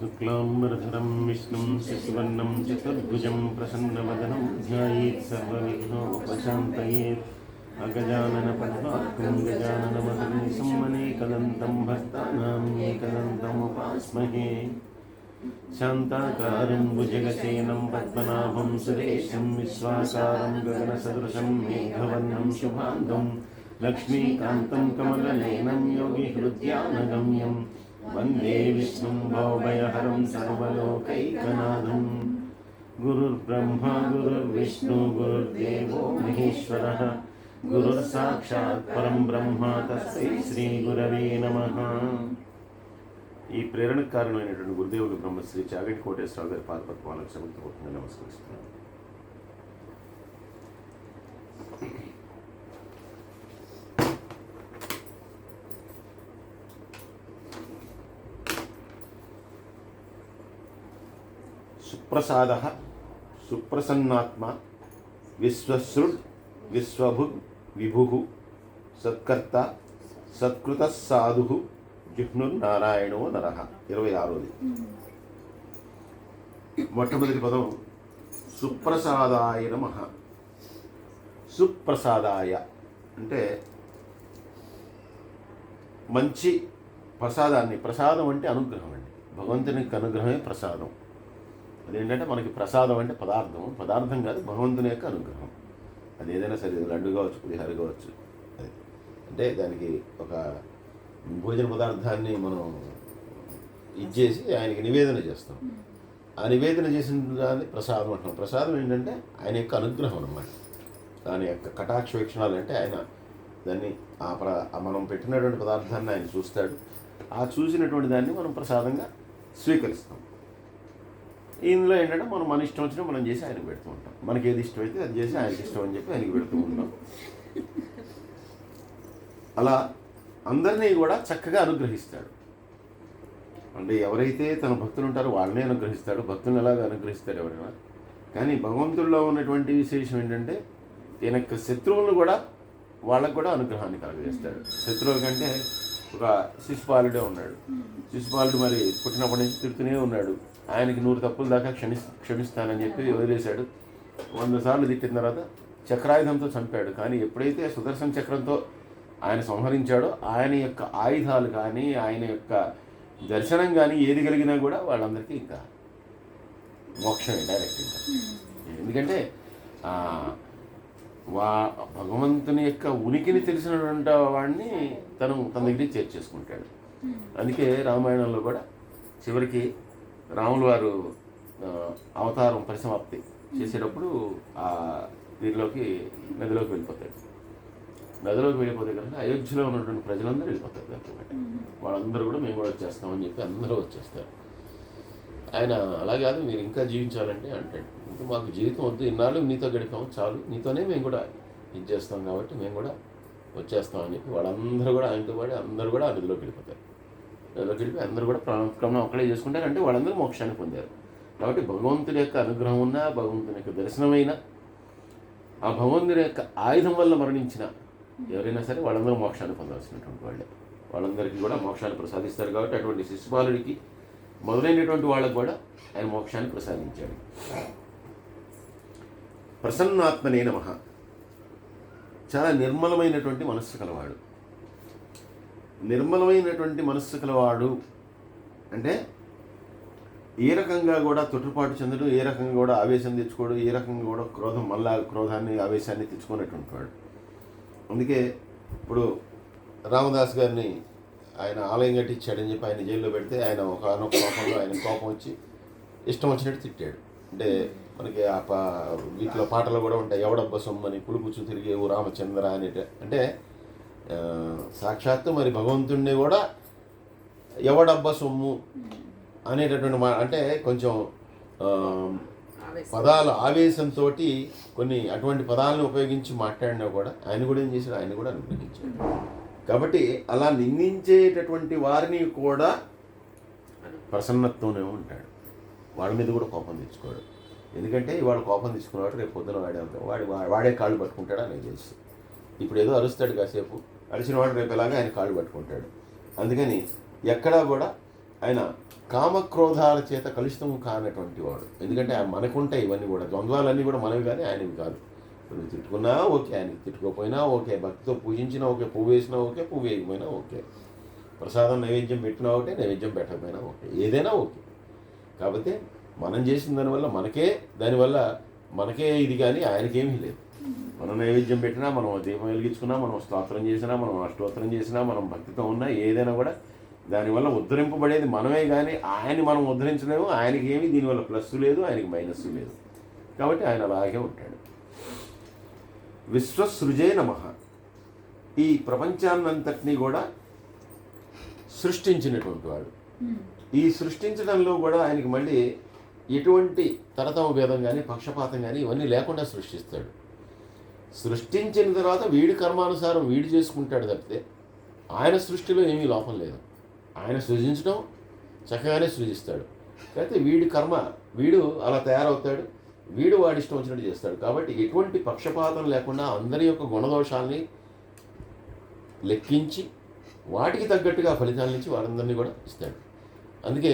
शुक्लाम्बरधरं विष्णुं शशिवर्णं चतुर्भुजं प्रसन्नवदनं ध्यायेत् सर्वविघ्नोपशान्तयेत् अगजाननपद्मार्कं गजाननमहर्निशं अनेकदन्तं भक्तानां एकदन्तमुपास्महे शान्ताकारं भुजगशयनं पद्मनाभं सुरेशं विश्वाकारं गगनसदृशं मेघवर्णं शुभाङ्गं लक्ष्मीकान्तं कमलनयनं योगिहृद्यानगम्यं वन्दे विष्णुं भवभयहरं सर्वलोकैकनाथं गुरुर्ब्रह्मा गुरुर्विष्णु गुरुर्देवो महेश्वरः गुरुर्साक्षात् परं ब्रह्म तस्मै श्रीगुरवे नमः। ఈ ప్రేరణకు కారణమైనటువంటి గురుదేవులు బ్రహ్మశ్రీ చాగంటి కోటేశ్వరరావు గారి పాదపద్మాలకు సమర్థపూర్వకంగా నమస్కరిస్తున్నాను. సుప్రసాద సుప్రసన్నాత్మ విశ్వశ్రుడ్ విశ్వభుగ్ విభు సత్కర్త సత్కృత సాధు జిహ్నుర్నారాయణో నరః. 26ది మొట్టమొదటి పదం సుప్రసాదాయ నమః. సుప్రసాదాయ అంటే మంచి ప్రసాదాన్ని, ప్రసాదం అంటే అనుగ్రహం అండి. భగవంతునికి అనుగ్రహమే ప్రసాదం. అదేంటంటే మనకి ప్రసాదం అంటే పదార్థం కాదు, భగవంతుని యొక్క అనుగ్రహం. అది ఏదైనా సరే, లడ్డు కావచ్చు, పులిహార కావచ్చు. అది అంటే దానికి ఒక భోజన పదార్థాన్ని మనం ఇచ్చేసి ఆయనకి నివేదన చేస్తాం. ఆ నివేదన చేసిన దాన్ని ప్రసాదం అంటాం. ప్రసాదం ఏంటంటే ఆయన యొక్క అనుగ్రహం అన్నమాట. దాని యొక్క కటాక్ష వీక్షణాలు అంటే ఆయన దాన్ని మనం పెట్టినటువంటి పదార్థాన్ని ఆయన చూస్తాడు. ఆ చూసినటువంటి దాన్ని మనం ప్రసాదంగా స్వీకరిస్తాం. ఇందులో ఏంటంటే మనం మన ఇష్టం వచ్చినా మనం చేసి ఆయనకు పెడుతూ ఉంటాం. మనకి ఏది ఇష్టమైతే అది చేసి ఆయనకి ఇష్టం అని చెప్పి ఆయనకి పెడుతూ ఉంటాం. అలా అందరినీ కూడా చక్కగా అనుగ్రహిస్తాడు. అంటే ఎవరైతే తన భక్తులు ఉంటారో వాళ్ళనే అనుగ్రహిస్తాడు. భక్తులను ఎలాగ అనుగ్రహిస్తాడు ఎవరైనా. కానీ భగవంతుల్లో ఉన్నటువంటి విశేషం ఏంటంటే ఈయన యొక్క శత్రువులను కూడా వాళ్ళకు కూడా అనుగ్రహాన్ని కలుగజేస్తాడు. శత్రువుల కంటే ఒక శిశుపాలుడే ఉన్నాడు. శిశుపాలుడు మరి పుట్టినప్పటి నుంచి తిడుతూనే ఉన్నాడు. ఆయనకి 100 తప్పుల దాకా క్షమిస్తానని చెప్పి వదిలేశాడు. 100 సార్లు తిట్టిన తర్వాత చక్రాయుధంతో చంపాడు. కానీ ఎప్పుడైతే సుదర్శన చక్రంతో ఆయన సంహరించాడో ఆయన యొక్క ఆయుధాలు కానీ ఆయన యొక్క దర్శనం కానీ ఏది కలిగినా కూడా వాళ్ళందరికీ ఇంకా మోక్షమే డైరెక్ట్. ఇంకా ఎందుకంటే భగవంతుని యొక్క ఉనికిని తెలిసినటువంటి వాడిని తన దగ్గరికి చేర్చేసుకుంటాడు. అందుకే రామాయణంలో కూడా చివరికి రాములు వారు అవతారం పరిసమాప్తి చేసేటప్పుడు ఆ దీనిలోకి నదిలోకి వెళ్ళిపోతాడు. నదిలోకి వెళ్ళిపోతే కనుక అయోధ్యలో ఉన్నటువంటి ప్రజలందరూ వెళ్ళిపోతారు. దాంట్లో వాళ్ళందరూ కూడా మేము కూడా వచ్చేస్తామని చెప్పి అందరూ వచ్చేస్తారు. ఆయన అలా కాదు, మీరు ఇంకా జీవించాలంటే అంటాడు. ఇంకా మాకు జీవితం వద్దు, ఇన్నాళ్ళు నీతో గడిపాము చాలు, నీతోనే మేము కూడా ఇది చేస్తాం కాబట్టి మేము కూడా వచ్చేస్తామని చెప్పి వాళ్ళందరూ కూడా ఆయనతో పాటు అందరూ కూడా ఆ నదిలోకి వెళ్ళిపోతారు. నదిలోకి వెళ్ళిపోయి అందరూ కూడా ప్రాణక్రమణం ఒక్కడే చేసుకుంటారు. అంటే వాళ్ళందరూ మోక్షాన్ని పొందారు. కాబట్టి భగవంతుడి యొక్క అనుగ్రహం ఉన్నా, భగవంతుని యొక్క దర్శనమైనా, ఆ భగవంతుని యొక్క ఆయుధం వల్ల మరణించిన ఎవరైనా సరే వాళ్ళందరూ మోక్షాన్ని పొందాల్సినటువంటి వాళ్ళే. వాళ్ళందరికీ కూడా మోక్షాన్ని ప్రసాదిస్తారు. కాబట్టి అటువంటి శిశుపాలుడికి మొదలైనటువంటి వాళ్ళకు కూడా ఆయన మోక్షాన్ని ప్రసాదించాడు. ప్రసన్నాత్మనే నమః. చాలా నిర్మలమైనటువంటి మనస్సు కలవాడు. నిర్మలమైనటువంటి మనస్సు కలవాడు అంటే ఏ రకంగా కూడా తొట్టుపాటు చెందడు, ఏ రకంగా కూడా ఆవేశం తెచ్చుకోడు, ఏ రకంగా కూడా క్రోధాన్ని ఆవేశాన్ని తెచ్చుకున్నటువంటి వాడు. అందుకే ఇప్పుడు రామదాస్ గారిని ఆయన ఆలయం కట్టించాడని చెప్పి ఆయన జైల్లో పెడితే ఆయన ఒకనొక కోపంలో ఆయన కోపం వచ్చి ఇష్టం వచ్చినట్టు తిట్టాడు. అంటే మనకి వీటిలో పాటలు కూడా ఉంటాయి. ఎవడబ్బ సొమ్మని పులుపుచ్చు తిరిగేవు రామచంద్ర అనేట. అంటే సాక్షాత్తు మరి భగవంతుడిని కూడా ఎవడబ్బ సొమ్ము అనేటటువంటి అంటే కొంచెం పదాలు ఆవేశంతో కొన్ని అటువంటి పదాలను ఉపయోగించి మాట్లాడినా కూడా ఆయన కూడా ఏం చేశాడు, ఆయన కూడా అనుగ్రహించాడు. కాబట్టి అలా నిందించేటటువంటి వారిని కూడా ప్రసన్నతతోనే ఉంటాడు. వాళ్ళ మీద కూడా కోపం తెచ్చుకోడు. ఎందుకంటే ఇవాళ కోపం తెచ్చుకున్నవాడు రేపు పొద్దున వాడే కాళ్ళు పట్టుకుంటాడు అనేది తెలుసు. ఇప్పుడు ఏదో అరుస్తాడు కాసేపు, అరిచిన వాడు రేపు ఎలాగా ఆయన కాళ్ళు పట్టుకుంటాడు. అందుకని ఎక్కడా కూడా ఆయన కామక్రోధాల చేత కలుషితం కానటువంటి వాడు. ఎందుకంటే మనకుంటాయి ఇవన్నీ కూడా, ద్వంద్వాలన్నీ కూడా మనవి కానీ ఆయనవి కాదు. నువ్వు తిట్టుకున్నా ఓకే, ఆయనకి తిట్టుకోకపోయినా ఓకే, భక్తితో పూజించినా ఓకే, పువ్వు వేసినా ఓకే, పువ్వు వేయకపోయినా ఓకే, ప్రసాదం నైవేద్యం పెట్టినా ఒకటే, నైవేద్యం పెట్టకపోయినా ఓకే, ఏదైనా ఓకే. కాకపోతే మనం చేసిన దానివల్ల దానివల్ల మనకే ఇది కానీ ఆయనకేమీ లేదు. మనం నైవేద్యం పెట్టినా, మనం దీపం వెలిగించుకున్నా, మనం స్తోత్రం చేసినా, మనం అష్టోత్తరం చేసినా, మనం భక్తితో ఉన్నా ఏదైనా కూడా దానివల్ల ఉద్ధరింపబడేది మనమే కానీ ఆయన్ని మనం ఉద్ధరించలేము. ఆయనకి ఏమీ దీనివల్ల ప్లస్ లేదు, ఆయనకి మైనస్ లేదు. కాబట్టి ఆయన అలాగే ఉంటాడు. విశ్వసృజే నమః. ఈ ప్రపంచాన్నంతటినీ కూడా సృష్టించినటువంటి వాడు. ఈ సృష్టించడంలో కూడా ఆయనకి మళ్ళీ ఎటువంటి తరతమ భేదం కానీ పక్షపాతం కానీ ఇవన్నీ లేకుండా సృష్టిస్తాడు. సృష్టించిన తర్వాత వీడి కర్మానుసారం వీడు చేసుకుంటాడు తప్పితే ఆయన సృష్టిలో ఏమీ లోపం లేదు. ఆయన సృజించడం చక్కగానే సృజిస్తాడు. అయితే వీడి కర్మ వీడు అలా తయారవుతాడు, వీడు వాడి ఇష్టం వచ్చినట్టు చేస్తాడు. కాబట్టి ఎటువంటి పక్షపాతం లేకుండా అందరి యొక్క గుణదోషాలని లెక్కించి వాటికి తగ్గట్టుగా ఫలితాల నుంచి వారందరినీ కూడా ఇస్తాడు. అందుకే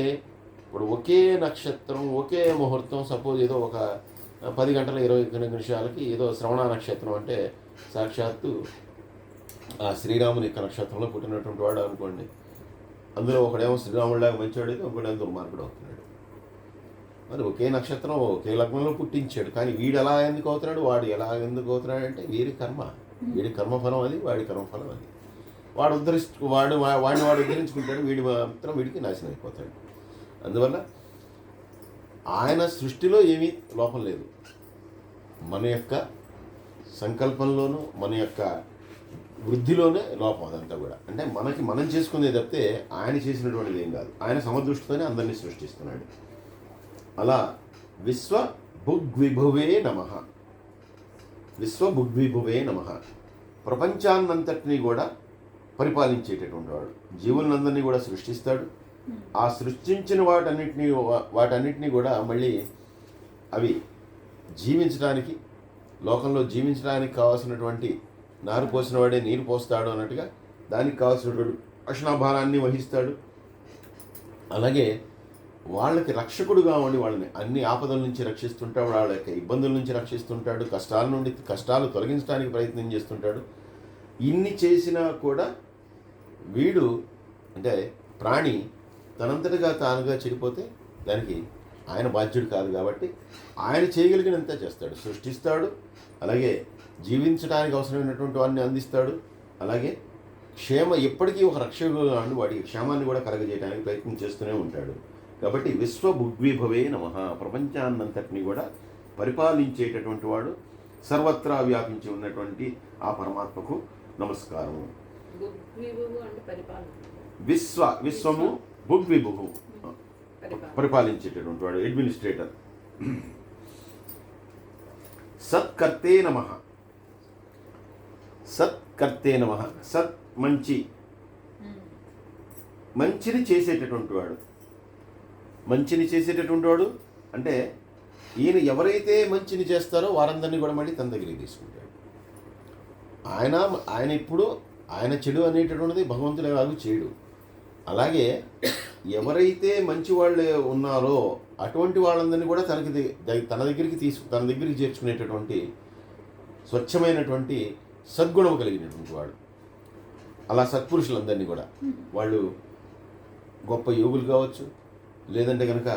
ఇప్పుడు ఒకే నక్షత్రం, ఒకే ముహూర్తం, సపోజ్ ఏదో ఒక 10 గంటల 20 నిమిషాలకి ఏదో శ్రవణ నక్షత్రం అంటే సాక్షాత్తు ఆ శ్రీరాముని యొక్క నక్షత్రంలో పుట్టినటువంటి వాడు అనుకోండి. అందులో ఒకడేమో శ్రీరాముడిలాగా మంచివాడు అయితే ఇంకోటేమో దుర్మార్గుడు అవుతున్నాడు. మరి ఒకే నక్షత్రం ఒకే లగ్నంలో పుట్టించాడు, కానీ వీడు ఎలా ఎందుకు అవుతున్నాడు, వాడు ఎలా ఎందుకు అవుతున్నాడు అంటే వీడి కర్మఫలం అది, వాడి కర్మఫలం అది. వాడిని వాడు ఉద్ధరించుకుంటాడు, వీడికి నాశనం అయిపోతాడు. అందువల్ల ఆయన సృష్టిలో ఏమీ లోపం లేదు. మన యొక్క సంకల్పంలోనూ మన యొక్క వృద్ధిలోనే లోపం అదంతా కూడా. అంటే మనం చేసుకునేది తప్పితే ఆయన చేసినటువంటిది ఏం కాదు. ఆయన సమదృష్టితోనే అందరినీ సృష్టిస్తున్నాడు. అలా విశ్వభుగ్విభువే నమః. విశ్వభుగ్విభువే నమః. ప్రపంచాన్నంతటినీ కూడా పరిపాలించేటటువంటి వాడు. జీవులందరినీ కూడా సృష్టిస్తాడు. ఆ సృష్టించిన వాటన్నిటినీ కూడా మళ్ళీ అవి జీవించడానికి, లోకంలో జీవించడానికి కావాల్సినటువంటి నారు పోసిన వాడే నీరు పోస్తాడు అన్నట్టుగా దానికి కావాల్సినటువంటి అశ్నాభారాన్ని వహిస్తాడు. అలాగే వాళ్ళకి రక్షకుడుగా ఉండి వాళ్ళని అన్ని ఆపదల నుంచి రక్షిస్తుంటాడు, వాళ్ళ యొక్క ఇబ్బందుల నుంచి రక్షిస్తుంటాడు, కష్టాలు తొలగించడానికి ప్రయత్నం చేస్తుంటాడు. ఇన్ని చేసినా కూడా వీడు అంటే ప్రాణి తనంతటిగా తానుగా చెడిపోతే దానికి ఆయన బాధ్యుడు కాదు. కాబట్టి ఆయన చేయగలిగినంత చేస్తాడు, సృష్టిస్తాడు, అలాగే జీవించడానికి అవసరమైనటువంటి వాడిని అందిస్తాడు. అలాగే ఎప్పటికీ ఒక రక్షకుడుగా ఉండి వాడికి క్షేమాన్ని కూడా కలగజేయడానికి ప్రయత్నం చేస్తూనే ఉంటాడు. కాబట్టి విశ్వభుగ్విభవే నమః. ప్రపంచాన్నంతటినీ కూడా పరిపాలించేటటువంటి వాడు, సర్వత్రా వ్యాపించి ఉన్నటువంటి ఆ పరమాత్మకు నమస్కారము. విశ్వము భుగ్విభువు, పరిపాలించేటటువంటి వాడు, అడ్మినిస్ట్రేటర్. సత్కర్తే నమః. సత్కర్తే నమః. సత్ మంచిని చేసేటటువంటి వాడు అంటే ఈయన ఎవరైతే మంచిని చేస్తారో వారందరినీ కూడా మళ్ళీ తన దగ్గరికి తీసుకుంటాడు. ఆయన ఇప్పుడు ఆయన చెడు అనేటటువంటిది భగవంతుడు ఎలాగూ చేయడు. అలాగే ఎవరైతే మంచి వాళ్ళు ఉన్నారో అటువంటి వాళ్ళందరినీ కూడా తన దగ్గరికి చేర్చుకునేటటువంటి స్వచ్ఛమైనటువంటి సద్గుణం కలిగినటువంటి వాడు. అలా సత్పురుషులందరినీ కూడా వాళ్ళు గొప్ప యోగులు కావచ్చు, లేదంటే కనుక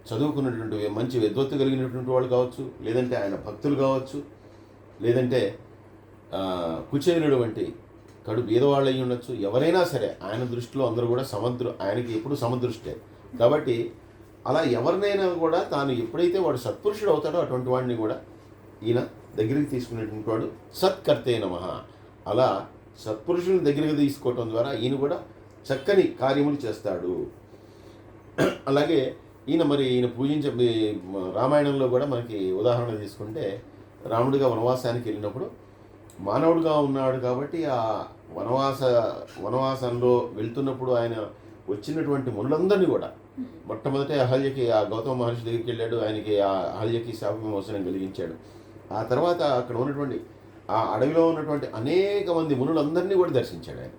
చదువుకున్నటువంటి మంచి విద్వత్తు కలిగినటువంటి వాళ్ళు కావచ్చు, లేదంటే ఆయన భక్తులు కావచ్చు, లేదంటే కుచేలుడు వంటి కడు బీదవాళ్ళు అయి ఉండొచ్చు. ఎవరైనా సరే ఆయన దృష్టిలో అందరూ కూడా ఆయనకి ఎప్పుడు సమదృష్టే. కాబట్టి అలా ఎవరినైనా కూడా తాను ఎప్పుడైతే వాడు సత్పురుషుడు అవుతాడో అటువంటి వాడిని కూడా ఈయన దగ్గరికి తీసుకునేటువంటి వాడు సత్కర్తే నమః. అలా సత్పురుషుని దగ్గరికి తీసుకోవటం ద్వారా ఈయన కూడా చక్కని కార్యములు చేస్తాడు. అలాగే ఈయన పూజించే రామాయణంలో కూడా మనకి ఉదాహరణ తీసుకుంటే రాముడిగా వనవాసానికి వెళ్ళినప్పుడు మానవుడిగా ఉన్నాడు కాబట్టి ఆ వనవాసంలో వెళ్తున్నప్పుడు ఆయన వచ్చినటువంటి మునులందరినీ కూడా మొట్టమొదట అహల్యకి ఆ గౌతమ మహర్షి దగ్గరికి వెళ్ళాడు. ఆయనకి ఆ అహల్యకి శాప విమోచనం కలిగించాడు. ఆ తర్వాత అక్కడ ఉన్నటువంటి ఆ అడవిలో ఉన్నటువంటి అనేక మంది మునులందరినీ కూడా దర్శించాడు ఆయన.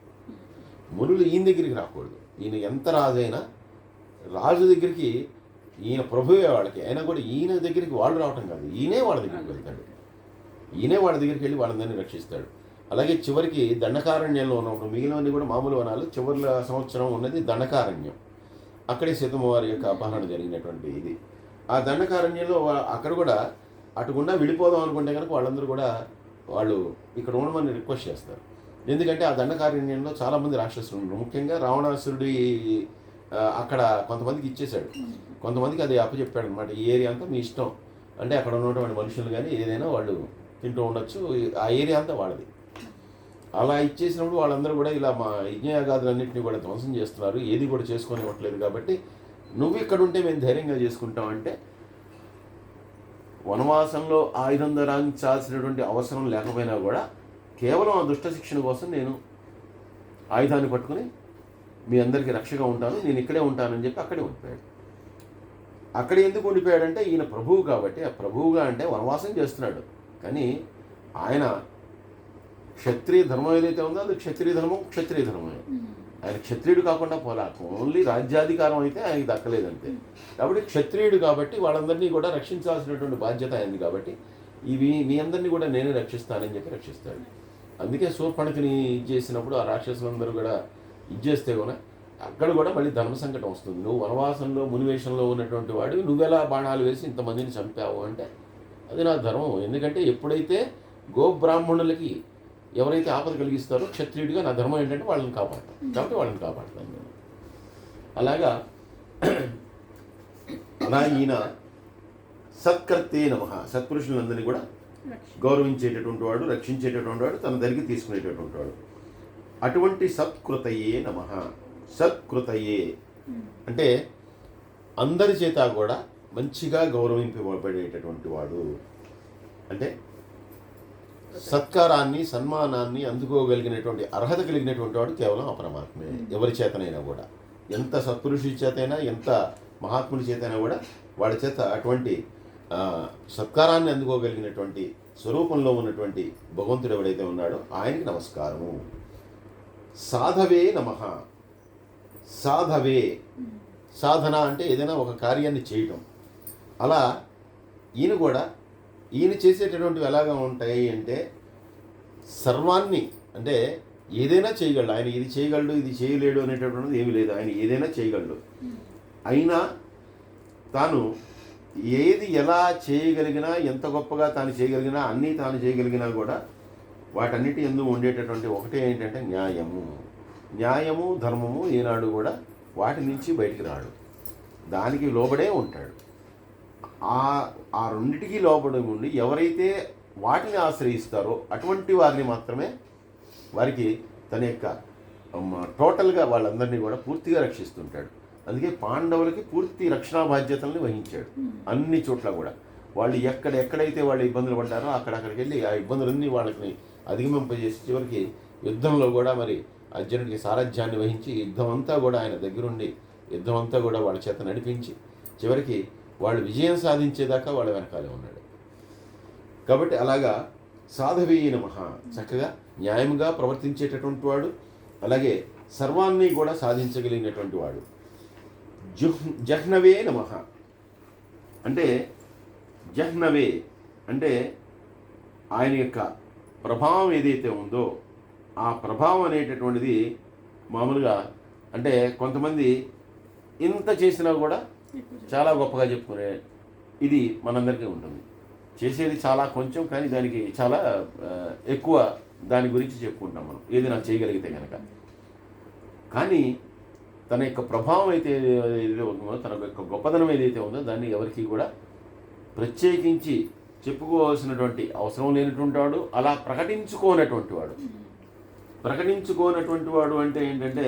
మునులు ఈయన దగ్గరికి రాకూడదు. ఈయన ఎంత రాజైనా రాజు దగ్గరికి ఈయన ప్రభువే వాళ్ళకి, అయినా కూడా ఈయన దగ్గరికి వాళ్ళు రావటం కాదు, ఈయనే వాళ్ళ దగ్గరికి వెళ్తాడు. ఈయనే వాళ్ళ దగ్గరికి వెళ్ళి వాళ్ళందరినీ రక్షిస్తాడు. అలాగే చివరికి దండకారణ్యంలో ఉన్నప్పుడు మిగిలినవన్నీ కూడా మామూలు వనాలు, చివరి సంవత్సరం ఉన్నది దండకారణ్యం. అక్కడే సీతమ్మ వారి యొక్క అపహరణ జరిగినటువంటి ఇది. ఆ దండకారణ్యంలో అక్కడ కూడా అటుగుండా వెళ్ళిపోదాం అనుకుంటే కనుక వాళ్ళందరూ కూడా వాళ్ళు ఇక్కడ ఉండమని రిక్వెస్ట్ చేస్తారు. ఎందుకంటే ఆ దండకారణ్యంలో చాలామంది రాక్షసులు ఉన్నారు. ముఖ్యంగా రావణాసురుడి అక్కడ కొంతమందికి ఇచ్చేశాడు, కొంతమందికి అది అప్పచెప్పాడు అనమాట. ఈ ఏరియా అంతా మీ ఇష్టం అంటే అక్కడ ఉన్నటువంటి మనుషులు కానీ ఏదైనా వాళ్ళు తింటూ ఉండొచ్చు, ఆ ఏరియా అంతా వాళ్ళది. అలా ఇచ్చేసినప్పుడు వాళ్ళందరూ కూడా ఇలా మా యజ్ఞయాగాదులన్నింటినీ కూడా ధ్వంసం చేస్తున్నారు, ఏది కూడా చేసుకొని ఇవ్వట్లేదు, కాబట్టి నువ్వు ఇక్కడ ఉంటే మేము ధైర్యంగా చేసుకుంటామంటే వనవాసంలో ఆయుధం ధరించాల్సినటువంటి అవసరం లేకపోయినా కూడా కేవలం ఆ దుష్ట శిక్షణ కోసం నేను ఆయుధాన్ని పట్టుకుని మీ అందరికీ రక్షగా ఉంటాను, నేను ఇక్కడే ఉంటానని చెప్పి అక్కడే ఉండిపోయాడు. అక్కడ ఎందుకు ఉండిపోయాడంటే ఈయన ప్రభువు కాబట్టి, ఆ ప్రభువుగా అంటే వనవాసం చేస్తున్నాడు, కానీ ఆయన క్షత్రియ ధర్మం ఏదైతే ఉందో అది క్షత్రియ ధర్మమే. ఆయన క్షత్రియుడు కాకుండా పోలా, ఓన్లీ రాజ్యాధికారం అయితే ఆయనకి దక్కలేదంతే. కాబట్టి క్షత్రియుడు కాబట్టి వాళ్ళందరినీ కూడా రక్షించాల్సినటువంటి బాధ్యత అయింది. కాబట్టి ఇవి మీ అందరినీ కూడా నేనే రక్షిస్తానని చెప్పి రక్షిస్తాడు. అందుకే శూర్పణఖని చేసినప్పుడు ఆ రాక్షసులందరూ కూడా ఇచ్చేస్తే కూడా అక్కడ కూడా మళ్ళీ ధర్మ సంకటం వస్తుంది. నువ్వు వనవాసంలో మునివేషంలో ఉన్నటువంటి వాడు నువ్వెలా బాణాలు వేసి ఇంతమందిని చంపావు అంటే అది నా ధర్మం. ఎందుకంటే ఎప్పుడైతే గోబ్రాహ్మణులకి ఎవరైతే ఆపద కలిగిస్తారో క్షత్రియుడిగా నా ధర్మం ఏంటంటే వాళ్ళని కాపాడతాను, కాబట్టి వాళ్ళని కాపాడతాను నేను. అలాగా అలా ఈయన సత్కర్తే నమః, సత్పురుషులందరినీ కూడా గౌరవించేటటువంటి వాడు, రక్షించేటటువంటి వాడు, తన దగ్గరికి తీసుకునేటటువంటి వాడు. అటువంటి సత్కృతయే నమః. సత్కృతయే అంటే అందరి చేత కూడా మంచిగా గౌరవింపబడేటటువంటి వాడు. అంటే సత్కారాన్ని, సన్మానాన్ని అందుకోగలిగినటువంటి అర్హత కలిగినటువంటి వాడు కేవలం ఆ పరమాత్మే. ఎవరి చేతనైనా కూడా, ఎంత సత్పురుషుడి చేతైనా, ఎంత మహాత్ముడి చేతైనా కూడా వాడి చేత అటువంటి సత్కారాన్ని అందుకోగలిగినటువంటి స్వరూపంలో ఉన్నటువంటి భగవంతుడు ఎవడైతే ఉన్నాడో ఆయనకి నమస్కారము. సాధవే నమః. సాధవే, సాధన అంటే ఏదైనా ఒక కార్యాన్ని చేయటం. అలా ఈయన కూడా, ఈయన చేసేటటువంటివి ఎలాగా ఉంటాయి అంటే సర్వాన్ని, అంటే ఏదైనా చేయగలడు ఆయన. ఇది చేయగలడు, ఇది చేయలేడు అనేటటువంటిది ఏమీ లేదు. ఆయన ఏదైనా చేయగలడు. అయినా తాను ఏది ఎలా చేయగలిగినా, ఎంత గొప్పగా తాను చేయగలిగినా, అన్నీ తాను చేయగలిగినా కూడా వాటన్నిటి యందు ఉండేటటువంటి ఒకటే ఏంటంటే న్యాయము. న్యాయము, ధర్మము ఈనాడు కూడా వాటి నుంచి బయటికి రాడు, దానికి లోబడే ఉంటాడు. ఆ రెండిటికి లోబడి ఉండి ఎవరైతే వాటిని ఆశ్రయిస్తారో అటువంటి వారిని మాత్రమే, వారికి తన యొక్క టోటల్గా వాళ్ళందరినీ కూడా పూర్తిగా రక్షిస్తుంటాడు. అందుకే పాండవులకి పూర్తి రక్షణా బాధ్యతల్ని వహించాడు అన్ని చోట్ల కూడా. వాళ్ళు ఎక్కడైతే వాళ్ళు ఇబ్బందులు పడ్డారో అక్కడికి వెళ్ళి ఆ ఇబ్బందులన్నీ వాళ్ళకి అధిగమింపజేసి చివరికి యుద్ధంలో కూడా మరి అర్జునుడికి సారథ్యాన్ని వహించి యుద్ధం అంతా కూడా ఆయన దగ్గరుండి యుద్ధం అంతా కూడా వాళ్ళ చేత నడిపించి చివరికి వాళ్ళు విజయం సాధించేదాకా వాళ్ళ వెనకాలే ఉన్నాడు. కాబట్టి అలాగా సాధవే నమః, చక్కగా న్యాయంగా ప్రవర్తించేటటువంటి వాడు, అలాగే సర్వాన్ని కూడా సాధించగలిగినటువంటి వాడు. జహ్నవే నమః అంటే, జహ్నవే అంటే ఆయన యొక్క ప్రభావం ఏదైతే ఉందో ఆ ప్రభావం అనేటటువంటిది మామూలుగా అంటే కొంతమంది ఇంత చేసినా కూడా చాలా గొప్పగా చెప్పుకునే ఇది మనందరికీ ఉంటుంది. చేసేది చాలా కొంచెం, కానీ దానికి చాలా ఎక్కువ దాని గురించి చెప్పుకుంటాం మనం, ఏది నాకు చేయగలిగితే కనుక. కానీ తన యొక్క ప్రభావం అయితే ఏదైతే ఉందో, తన యొక్క గొప్పదనం ఏదైతే ఉందో దాన్ని ఎవరికి కూడా ప్రత్యేకించి చెప్పుకోవాల్సినటువంటి అవసరం లేనటువంటి వాడు, అలా ప్రకటించుకోనటువంటి వాడు. ప్రకటించుకోనటువంటి వాడు అంటే ఏంటంటే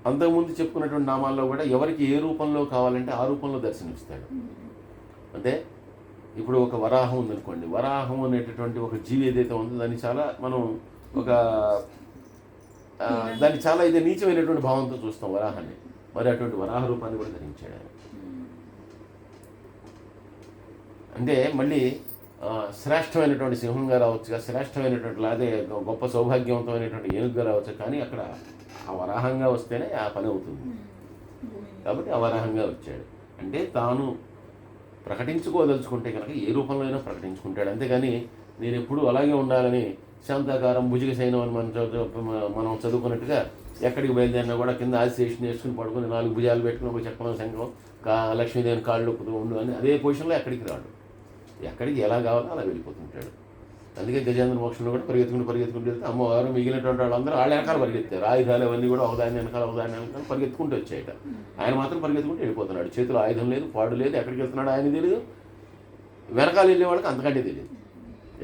అంతకుముందు చెప్పుకున్నటువంటి నామాల్లో కూడా ఎవరికి ఏ రూపంలో కావాలంటే ఆ రూపంలో దర్శనమిస్తాడు. అంటే ఇప్పుడు ఒక వరాహం ఉందనుకోండి, వరాహం అనేటటువంటి ఒక జీవి ఏదైతే ఉందో దాన్ని చాలా మనం ఒక దాన్ని చాలా ఇది నీచమైనటువంటి భావంతో చూస్తాం వరాహాన్ని. మరి అటువంటి వరాహ రూపాన్ని కూడా ధరించాడు ఆయన. అంటే మళ్ళీ శ్రేష్టమైనటువంటి సింహంగా రావచ్చుగా, శ్రేష్టమైనటువంటి అదే గొప్ప సౌభాగ్యవంతమైనటువంటి ఏనుగుగా రావచ్చు, కానీ అక్కడ ఆ వరాహంగా వస్తేనే ఆ పని అవుతుంది. కాబట్టి అవరాహంగా వచ్చాడు. అంటే తాను ప్రకటించుకోదలుచుకుంటే కనుక ఏ రూపంలో అయినా ప్రకటించుకుంటాడు. అంతేగాని నేను ఎప్పుడూ అలాగే ఉండాలని శాంతాకారం భుజగ సైనం అని మనం చదువుకున్నట్టుగా ఎక్కడికి బయలుదేరినా కూడా కింద ఆశేషన్ వేసుకుని పడుకుని 4 భుజాలు పెట్టుకుని ఒక చక్రం శంఖం లక్ష్మీదేవిని కాళ్ళు ఉండు అని అదే పొజిషన్లో ఎక్కడికి రాడు. ఎక్కడికి ఎలా కావాలో అలా వెళ్ళిపోతుంటాడు. అందుకే గజేంద్ర మోక్షంలో కూడా పరిగెత్తుకుంటూ వెళ్తే అమ్మవారు మిగిలినటువంటి వాళ్ళందరూ వాళ్ళ వెనకాల పరిగెత్తారు. ఆయుధాలు అవన్నీ కూడా ఒకదాని వెనకాల పరిగెత్తుకుంటూ వచ్చాయట. ఆయన మాత్రం పరిగెత్తుకుంటూ వెళ్ళిపోతున్నాడు. చేతిలో ఆయుధం లేదు, పాడు లేదు, ఎక్కడికి వెళ్తున్నాడు ఆయన తెలియదు, వెనకాల వెళ్ళే వాళ్ళకి అంతకంటే తెలియదు.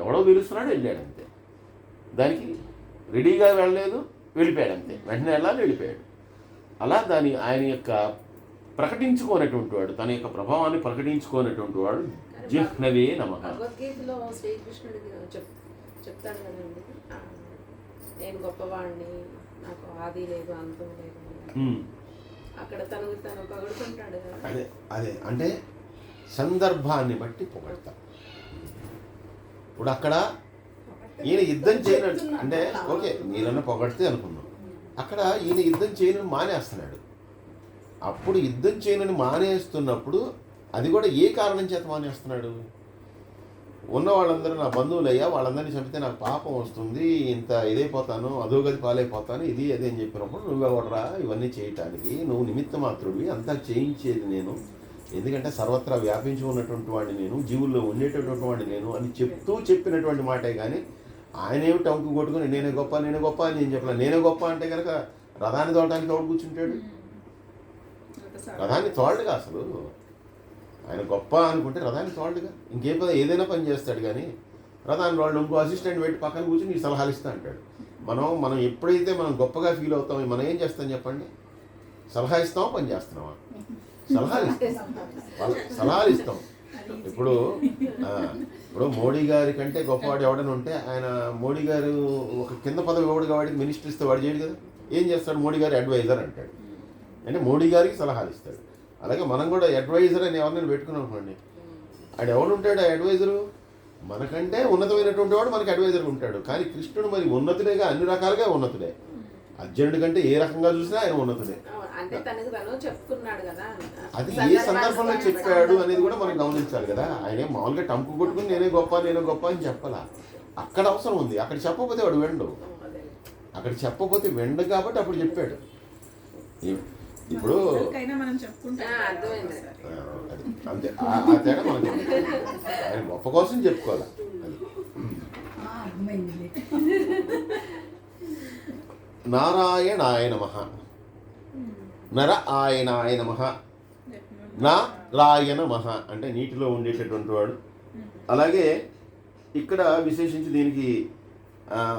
ఎవడో పిలుస్తున్నాడు, వెళ్ళాడు అంతే. దానికి రెడీగా వెళ్ళలేదు, వెళ్ళిపోయాడు అంతే. వెంటనే వెళ్ళాలి, వెళ్ళిపోయాడు. అలా ఆయన యొక్క ప్రకటించుకోనటువంటి వాడు, తన యొక్క ప్రభావాన్ని ప్రకటించుకోనటువంటి వాడు జిహ్నవే నమః. భగవద్గీతలో శ్రీకృష్ణుడికి చెప్తాడు కదండి, నేను గొప్పవాడిని, నాకు ఆది లేదు అంతం లేదు. అక్కడ తను పొగుడుతుంటాడు కదా. అదే అంటే సందర్భాన్ని బట్టి పొగడతా. ఇప్పుడు అక్కడ ఈయన యుద్ధం చేయనట్టు అంటే ఓకే మీరన్నా పొగడితే అనుకున్నాం. అక్కడ ఈయన యుద్ధం చేయనని మానేస్తున్నాడు. అప్పుడు యుద్ధం చేయనని మానేస్తున్నప్పుడు అది కూడా ఏ కారణం చేత మానేస్తున్నాడు? ఉన్న వాళ్ళందరూ నా బంధువులయ్యా, వాళ్ళందరినీ చంపితే నాకు పాపం వస్తుంది, ఇంత ఇదైపోతాను, అధోగతి పాలైపోతాను, ఇది అదే అని చెప్పినప్పుడు నువ్వెవడరా ఇవన్నీ చేయటానికి? నువ్వు నిమిత్త మాత్రుడివి, అంతా చేయించేది నేను, ఎందుకంటే సర్వత్రా వ్యాపించి ఉన్నటువంటి వాడిని నేను, జీవుల్లో ఉండేటటువంటి వాడిని నేను అని చెప్పినటువంటి మాటే. కానీ ఆయనేమి టంకు కొట్టుకుని నేనే గొప్ప అని నేను చెప్పలే. నేనే గొప్ప అంటే కనుక రథాన్ని తోడటానికి ఎవడు కూర్చుంటాడు? రథాన్ని తోడగా అసలు ఆయన గొప్ప అనుకుంటే రథాన్ని తోడగా ఇంకే ఏదైనా పని చేస్తాడు. కానీ రథాన్ని వాళ్ళు ఇంకో అసిస్టెంట్ పెట్టి పక్కన కూర్చుని నీ సలహాలు ఇస్తా అంటాడు. మనం ఎప్పుడైతే మనం గొప్పగా ఫీల్ అవుతామో మనం ఏం చేస్తాం చెప్పండి? సలహా ఇస్తామా, పని చేస్తున్నామా? సలహాలు ఇస్తాం. ఇప్పుడు మోడీ గారి కంటే గొప్పవాడు ఎవడని ఉంటే ఆయన మోడీ గారు ఒక కింద పదవి ఎవడుగా వాడికి మినిస్టర్ ఇస్తే వాడు చేయడు కదా. ఏం చేస్తాడు? మోడీ గారు అడ్వైజర్ అంటాడు, అంటే మోడీ గారికి సలహాలు ఇస్తాడు. అలాగే మనం కూడా అడ్వైజర్ అని ఎవరినైనా పెట్టుకున్నాం అనుకోండి, ఆడు ఎవడు ఉంటాడు ఆ అడ్వైజరు? మనకంటే ఉన్నతమైనటువంటి వాడు మనకి అడ్వైజర్గా ఉంటాడు. కానీ కృష్ణుడు మరి ఉన్నతుడేగా, అన్ని రకాలుగా ఉన్నతుడే. అర్జునుడి కంటే ఏ రకంగా చూసినా ఆయన ఉన్నతుడే. అది ఏ సందర్భంలో చెప్పాడు అనేది కూడా మనం గమనించాలి కదా. ఆయన మామూలుగా టంకు కొట్టుకుని నేనే గొప్ప అని చెప్పాలా. అక్కడ అవసరం ఉంది. అక్కడ చెప్పకపోతే వాడు వెండు. అక్కడ చెప్పకపోతే వెండు కాబట్టి అప్పుడు చెప్పాడు. ఇప్పుడు అంతే, ఆ తేడా మనం ఆయన గొప్ప కోసం చెప్పుకోవాలి. నారాయణాయ నమః, నర ఆయనాయ నమః, నారాయణ నమః అంటే నీటిలో ఉండేటటువంటి వాడు. అలాగే ఇక్కడ విశేషించి దీనికి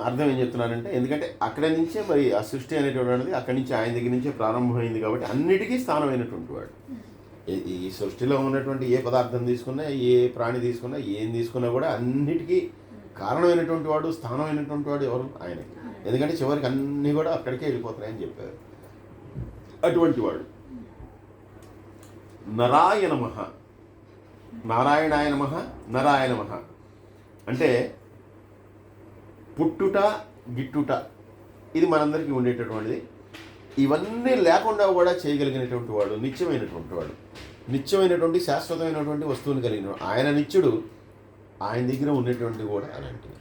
అర్థం ఏం చెప్తున్నానంటే, ఎందుకంటే అక్కడి నుంచే మరి ఆ సృష్టి అనేటువంటిది అక్కడి నుంచి ఆయన దగ్గర నుంచే ప్రారంభమైంది కాబట్టి అన్నిటికీ స్థానమైనటువంటి వాడు. ఈ సృష్టిలో ఉన్నటువంటి ఏ పదార్థం తీసుకున్నా, ఏ ప్రాణి తీసుకున్నా, ఏం తీసుకున్నా కూడా అన్నిటికీ కారణమైనటువంటి వాడు, స్థానమైనటువంటి వాడు ఎవరు? ఆయనే. ఎందుకంటే చివరికి అన్నీ కూడా అక్కడికే వెళ్ళిపోతున్నాయని చెప్పారు. అటువంటి వాడు నరాయ నమః, నారాయణాయ నమః, నరాయ నమః అంటే పుట్టుట గిట్టుట ఇది మనందరికీ ఉండేటటువంటిది. ఇవన్నీ లేకుండా కూడా చేయగలిగినటువంటి వాడు నిత్యమైనటువంటి వాడు, నిత్యమైనటువంటి శాశ్వతమైనటువంటి వస్తువుని కలిగిన ఆయన నిత్యుడు. ఆయన దగ్గర ఉండేటువంటి కూడా అలాంటివి.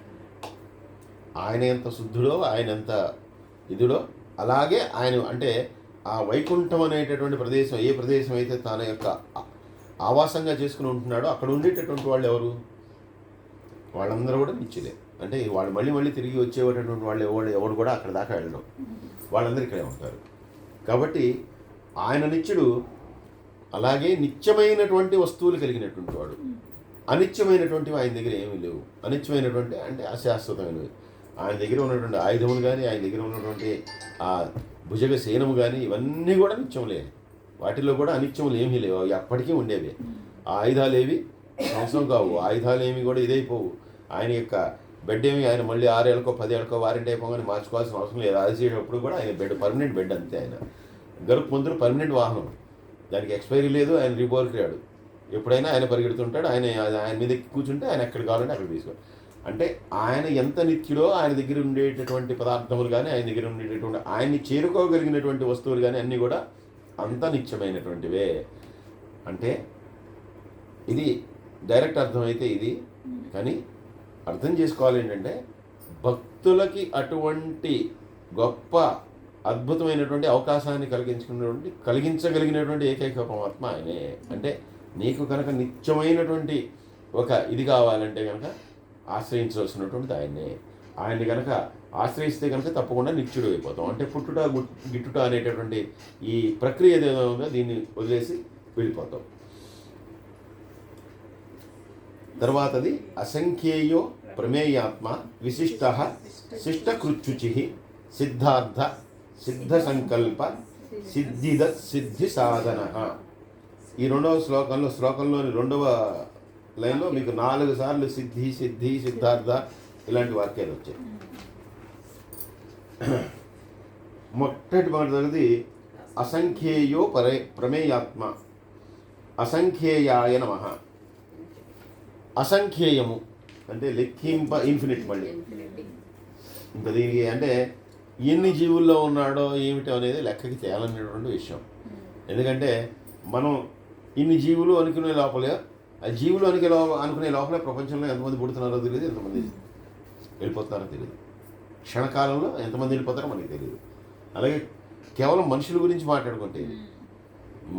ఆయన ఎంత శుద్ధుడో, ఆయన ఎంత ఇదుడో అలాగే ఆయన అంటే ఆ వైకుంఠం అనేటటువంటి ప్రదేశం, ఏ ప్రదేశం అయితే తన యొక్క ఆవాసంగా చేసుకుని ఉంటున్నాడో అక్కడ ఉండేటటువంటి వాళ్ళు ఎవరు? వాళ్ళందరూ కూడా నిత్యులే. అంటే వాళ్ళు మళ్ళీ తిరిగి వచ్చేటటువంటి వాళ్ళు ఎవరు కూడా అక్కడ దాకా వెళ్ళడం, వాళ్ళందరూ ఇక్కడే ఉంటారు. కాబట్టి ఆయన నిత్యుడు. అలాగే నిత్యమైనటువంటి వస్తువులు కలిగినటువంటి వాడు. అనిత్యమైనటువంటివి ఆయన దగ్గర ఏమీ లేవు. అనిత్యమైనటువంటి అంటే అశాశ్వతమైనవి. ఆయన దగ్గర ఉన్నటువంటి ఆయుధములు కానీ, ఆయన దగ్గర ఉన్నటువంటి ఆ భుజగ సేనము కానీ ఇవన్నీ కూడా నిత్యములే. వాటిలో కూడా అనిత్యములు ఏమీ లేవు, అవి అప్పటికీ ఉండేవి. ఆ ఆయుధాలు ఏవి సంవత్సరం కావు, ఆయుధాలు ఏమి కూడా ఇదైపోవు. ఆయన యొక్క బెడ్ ఏమి ఆయన మళ్ళీ 6 ఏళ్ళకో 10 ఏళ్ళకో వారంటీ అయిపోగానే మార్చుకోవాల్సిన అవసరం లేదు. అది చేసేటప్పుడు కూడా ఆయన బెడ్ పర్మనెంట్ బెడ్ అంతే. ఆయన గరుపు పొందులు పర్మనెంట్ వాహనం, దానికి ఎక్స్పైరీ లేదు. ఆయన రీబోర్క్ రాడు, ఎప్పుడైనా ఆయన పరిగెడుతుంటాడు. ఆయన మీద కూర్చుంటే ఆయన ఎక్కడ కావాలంటే అక్కడ తీసుకో. అంటే ఆయన ఎంత నిత్యుడో ఆయన దగ్గర ఉండేటటువంటి పదార్థములు కానీ, ఆయన దగ్గర ఉండేటటువంటి ఆయన్ని చేరుకోగలిగినటువంటి వస్తువులు కానీ అన్నీ కూడా అంత నిత్యమైనటువంటివే. అంటే ఇది డైరెక్ట్ అర్థమైతే ఇది, కానీ అర్థం చేసుకోవాలి ఏంటంటే భక్తులకి అటువంటి గొప్ప అద్భుతమైనటువంటి అవకాశాన్ని కలిగించగలిగినటువంటి ఏకైక పరమాత్మ ఆయనే. అంటే నీకు కనుక నిత్యమైనటువంటి ఒక ఇది కావాలంటే కనుక ఆశ్రయించవలసినటువంటిది ఆయన్నే. ఆయన్ని కనుక ఆశ్రయిస్తే కనుక తప్పకుండా నిత్యుడు అయిపోతాం. అంటే పుట్టుట గిట్టుట అనేటటువంటి ఈ ప్రక్రియ ఏదైనా ఉందో దీన్ని వదిలేసి వెళ్ళిపోతాం. తర్వాతది అసంఖ్యేయో ప్రమేయాత్మ విశిష్ట శిష్టకృచ్యుచి సిద్ధార్థ సిద్ధ సంకల్ప సిద్ధిద సిద్ధి సాధన. ఈ రెండవ శ్లోకంలోని రెండవ లైన్లో మీకు 4 సార్లు సిద్ధి సిద్ధి సిద్ధార్థ ఇలాంటి వాక్యాలు వచ్చాయి. మొట్టమొదటిది అసంఖ్యేయో ప్రమేయాత్మ అసంఖ్యేయాయ నమః. అసంఖ్యేయము అంటే లెక్కింప ఇన్ఫినిట్. మళ్ళీ ఇంకా దీనికి అంటే ఎన్ని జీవుల్లో ఉన్నాడో ఏమిటో అనేది లెక్కకి తేలనేటువంటి విషయం. ఎందుకంటే మనం ఇన్ని జీవులు అనుకునే లోపలే ఆ జీవులు అనుకునే లోపలే ప్రపంచంలో ఎంతమంది పుడుతున్నారో తెలియదు, ఎంతమంది వెళ్ళిపోతున్నారో తెలియదు, క్షణకాలంలో ఎంతమంది వెళ్ళిపోతారో మనకి తెలియదు. అలాగే కేవలం మనుషుల గురించి మాట్లాడుకుంటే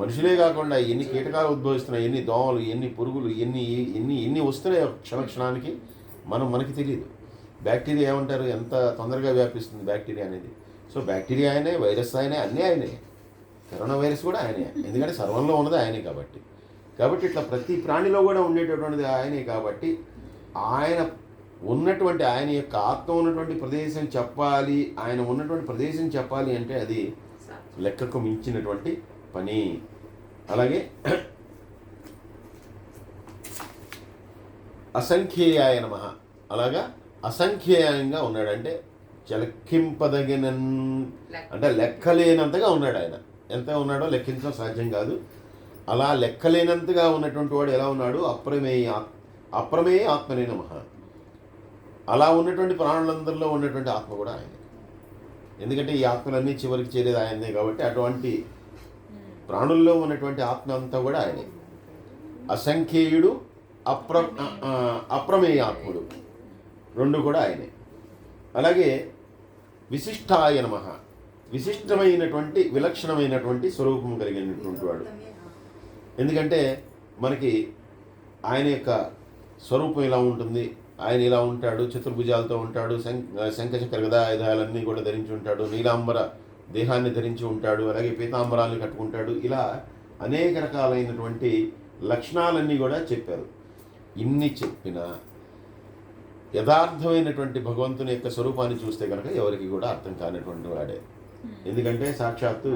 మనుషులే కాకుండా ఎన్ని కీటకాలు ఉద్భవిస్తున్నాయి, ఎన్ని దోమలు, ఎన్ని పురుగులు, ఎన్ని వస్తున్నాయి క్షణానికి మనకి తెలియదు. బ్యాక్టీరియా ఏమంటారు, ఎంత తొందరగా వ్యాపిస్తుంది బ్యాక్టీరియా అనేది. సో బ్యాక్టీరియా ఆయనే, వైరస్ ఆయనే, అన్నీ ఆయనే. కరోనా వైరస్ కూడా ఆయనే, ఎందుకంటే సర్వంలో ఉన్నది ఆయనే కాబట్టి ఇట్లా ప్రతి ప్రాణిలో కూడా ఉండేటటువంటిది ఆయనే. కాబట్టి ఆయన ఉన్నటువంటి ఆయన యొక్క ఆత్మ ఉన్నటువంటి ప్రదేశం చెప్పాలి, ఆయన ఉన్నటువంటి ప్రదేశం చెప్పాలి అంటే అది లెక్కకు మించినటువంటి పని. అలాగే అసంఖ్యేయాయ నమః. అలాగా అసంఖ్యేయంగా ఉన్నాడంటే లెక్కింపదగిన అంటే లెక్కలేనంతగా ఉన్నాడు ఆయన. ఎంత ఉన్నాడో లెక్కించడం సాధ్యం కాదు. అలా లెక్కలేనంతగా ఉన్నటువంటి వాడు ఎలా ఉన్నాడు, అప్రమేయ ఆత్మనే నమః. అలా ఉన్నటువంటి ప్రాణులందరిలో ఉన్నటువంటి ఆత్మ కూడా ఆయనే. ఎందుకంటే ఈ ఆత్మలన్నీ చివరికి చేరేది ఆయనే కాబట్టి అటువంటి ప్రాణుల్లో ఉన్నటువంటి ఆత్మ అంతా కూడా ఆయనే. అసంఖ్యేయుడు అప్రమేయ ఆత్ముడు రెండు కూడా ఆయనే. అలాగే విశిష్టాయ నమః. విశిష్టమైనటువంటి విలక్షణమైనటువంటి స్వరూపం కలిగినటువంటి వాడు. ఎందుకంటే మనకి ఆయన యొక్క స్వరూపం ఇలా ఉంటుంది, ఆయన ఇలా ఉంటాడు, చతుర్భుజాలతో ఉంటాడు, శంఖచక్ర గదాయుధాలన్నీ కూడా ధరించి ఉంటాడు, నీలాంబర దేహాన్ని ధరించి ఉంటాడు, అలాగే పీతాంబరాన్ని కట్టుకుంటాడు. ఇలా అనేక రకాలైనటువంటి లక్షణాలన్నీ కూడా చెప్పారు. ఇన్ని చెప్పినా యథార్థమైనటువంటి భగవంతుని యొక్క స్వరూపాన్ని చూస్తే కనుక ఎవరికి కూడా అర్థం కానటువంటి వాడే. ఎందుకంటే సాక్షాత్తు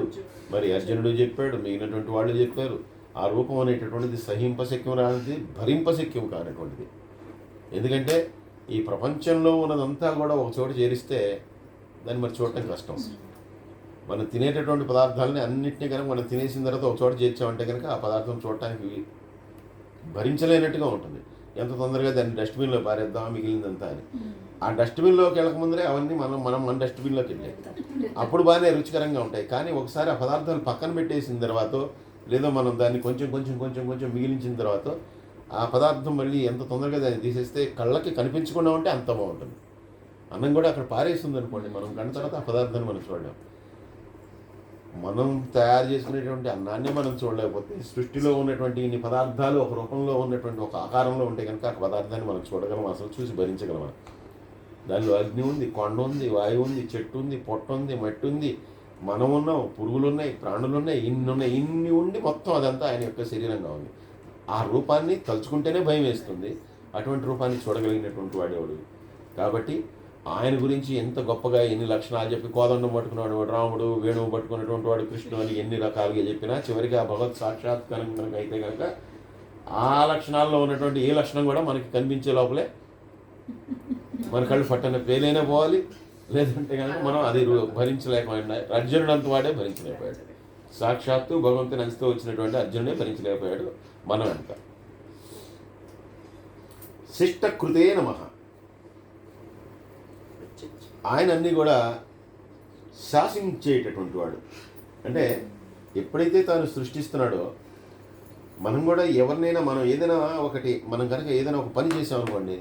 మరి అర్జునుడు చెప్పాడు, మిగిలినటువంటి వాళ్ళు చెప్పారు, ఆ రూపం అనేటటువంటిది సహింపశక్యం రానిది, భరింపశక్యం కానటువంటిది. ఎందుకంటే ఈ ప్రపంచంలో ఉన్నదంతా కూడా ఒక చోట చేరిస్తే దాన్ని మరి చూడటం కష్టం. మనం తినేటటువంటి పదార్థాలని అన్నింటినీ కనుక మనం తినేసిన తర్వాత ఒక చోట చేర్చామంటే కనుక ఆ పదార్థం చూడటానికి భరించలేనట్టుగా ఉంటుంది. ఎంత తొందరగా దాన్ని డస్ట్బిన్లో పారేద్దాం మిగిలిందంతా అని. ఆ డస్ట్బిన్లోకి వెళ్ళకముందరే అవన్నీ మన డస్ట్బిన్లోకి వెళ్ళాయి. అప్పుడు బాగానే రుచికరంగా ఉంటాయి. కానీ ఒకసారి ఆ పదార్థాలు పక్కన పెట్టేసిన తర్వాత లేదా మనం దాన్ని కొంచెం మిగిలించిన తర్వాత ఆ పదార్థం మళ్ళీ ఎంత తొందరగా దాన్ని తీసేస్తే కళ్ళకి కనిపించకుండా ఉంటే అంత బాగుంటుంది. అన్నం కూడా అక్కడ పారేస్తుంది అనుకోండి, మనం కన్న తర్వాత ఆ పదార్థాన్ని మనం చూడలేం. మనం తయారు చేసుకునేటువంటి అన్నాన్ని మనం చూడలేకపోతే సృష్టిలో ఉన్నటువంటి ఇన్ని పదార్థాలు ఒక రూపంలో ఉన్నటువంటి ఒక ఆకారంలో ఉంటే కనుక ఆ పదార్థాన్ని మనం చూడగలం, అసలు చూసి భరించగలమా. దానిలో అగ్ని ఉంది, కొండ ఉంది, వాయువు ఉంది, చెట్టు ఉంది, పొట్ట ఉంది, మట్టి ఉంది, మనం ఉన్నాం, పురుగులు ఉన్నాయి, ప్రాణులు ఉన్నాయి, ఇన్ని ఉండి మొత్తం అదంతా ఆయన యొక్క శరీరంగా ఉంది. ఆ రూపాన్ని తలుచుకుంటేనే భయం వేస్తుంది. అటువంటి రూపాన్ని చూడగలిగినటువంటి వాడేవాడు. కాబట్టి ఆయన గురించి ఎంత గొప్పగా ఎన్ని లక్షణాలు చెప్పి కోదండం పట్టుకున్నాడు రాముడు, వేణువు పట్టుకున్నటువంటి వాడు కృష్ణుడు అని ఎన్ని రకాలుగా చెప్పినా చివరికి ఆ భగవత్ సాక్షాత్కారం కనుక అయితే కనుక ఆ లక్షణాల్లో ఉన్నటువంటి ఏ లక్షణం కూడా మనకి కనిపించే లోపలే మన కళ్ళు పట్టన పేలైనా పోవాలి, లేదంటే కనుక మనం అది భరించలేకపోయినా. అర్జునుడు అంత వాడే భరించలేకపోయాడు. సాక్షాత్తు భగవంతుని అంచుతో వచ్చినటువంటి అర్జునుడే భరించలేకపోయాడు. మనం అంత శిష్టకృతే నమః. ఆయన అన్నీ కూడా శాసించేటటువంటి వాడు. అంటే ఎప్పుడైతే తాను సృష్టిస్తున్నాడో మనం కూడా ఎవరినైనా మనం ఏదైనా మనం కనుక ఏదైనా ఒక పని చేసామనుకోండి,